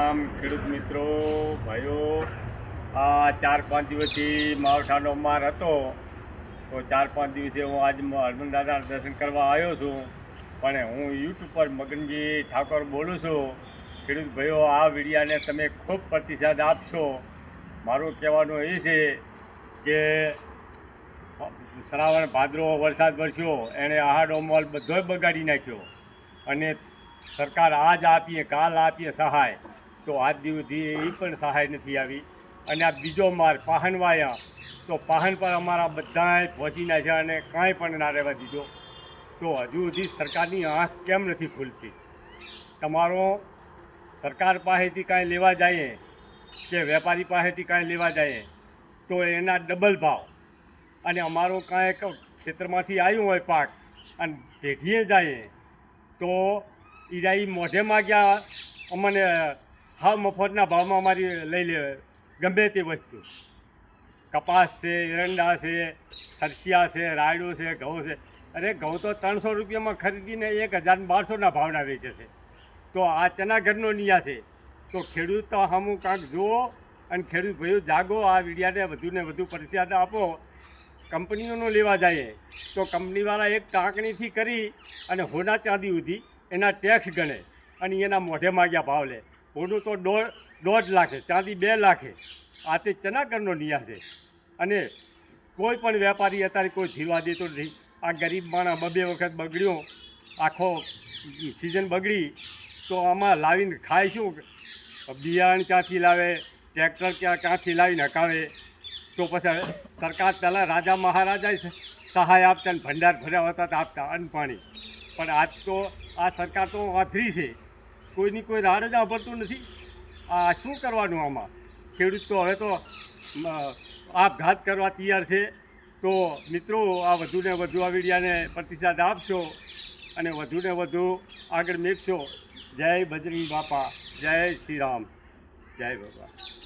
રામ ખેડૂત મિત્રો ભાઈઓ, આ 4-5 દિવસથી માવઠાનો માર હતો. તો 4-5 દિવસે હું આજ હનુમાન દાદાના દર્શન કરવા આવ્યો છું. પણ હું યુટ્યુબ પર મગનજી ઠાકોર બોલું છું. ખેડૂત ભાઈઓ, આ વિડીયાને તમે ખૂબ પ્રતિસાદ આપશો. મારું કહેવાનું એ છે કે શ્રાવણ ભાદરો વરસાદ વરસ્યો, એણે આહાડો મોલ બધોય બગાડી નાખ્યો. અને સરકાર આજ આપીએ કાલ આપીએ સહાય, તો આજ દિવસથી એ પણ સહાય નથી આવી. અને આ બીજો માર પાહનવાયા, તો પાહન પર અમારા બધાએ પહોંચી નાખ્યા અને કાંઈ પણ ના રહેવા દીધો. તો હજુ સુધી સરકારની આંખ કેમ નથી ખુલતી? તમારો સરકાર પાસેથી કાંઈ લેવા જઈએ કે વેપારી પાસેથી કાંઈ લેવા જઈએ તો એના ડબલ ભાવ, અને અમારો કાંઈક ખેતરમાંથી આવ્યું હોય પાક અને પેઢીએ જઈએ તો ઈરાઈ મોઢે માગ્યા અમને હા મફતના ભાવમાં અમારી લઈ લે. ગમે તે વસ્તુ, કપાસ છે, એરંડા છે, સરસિયા છે, રાયડો છે, ઘઉં છે. અરે ઘઉં તો 300 રૂપિયામાં ખરીદીને 1000-1200ના ભાવના વેચે છે. તો આ ચનાઘરનો નિયા છે. તો ખેડૂત તો હમું કાંક જુઓ અને ખેડૂત ભાઈઓ જાગો. આ વિડીયાને વધુને વધુ પ્રતિસાદ આપો. કંપનીઓનો લેવા જઈએ તો કંપનીવાળા એક ટાંકણીથી કરી અને હોના ચાંદી સુધી એના ટેક્સ ગણે અને એના મોઢે માગ્યા ભાવ લે. હોનું તો 1.5 લાખે, ચાંદી 2 લાખે. આ તે ચનાકરનો નિયા છે. અને કોઈ પણ વેપારી અત્યારે કોઈ ધીરવા દેતો નથી. આ ગરીબ માણસ 2 વખત બગડ્યો, આખો સિઝન બગડી, તો આમાં લાવીને ખાય શું? બિયારણ ક્યાંથી લાવે, ટ્રેક્ટર ક્યાંથી લાવીને હકાવે? તો પછી સરકાર પહેલાં રાજા મહારાજાએ સહાય આપતા અને ભંડાર ભર્યા હતા આપતા અન્ન પાણી. પણ આજ તો આ સરકાર તો આથરી છે, કોઈની કોઈ રાડ જ સાંભળતું નથી. આ શું કરવાનું આમાં? ખેડૂત તો હવે તો આપઘાત કરવા તૈયાર છે. તો મિત્રો, આ વધુને વધુ આ વિડીયાને પ્રતિસાદ આપશો અને વધુને વધુ આગળ મેકશો. જય બજરંગ બાપા, જય શ્રી રામ, જય ભગવાન.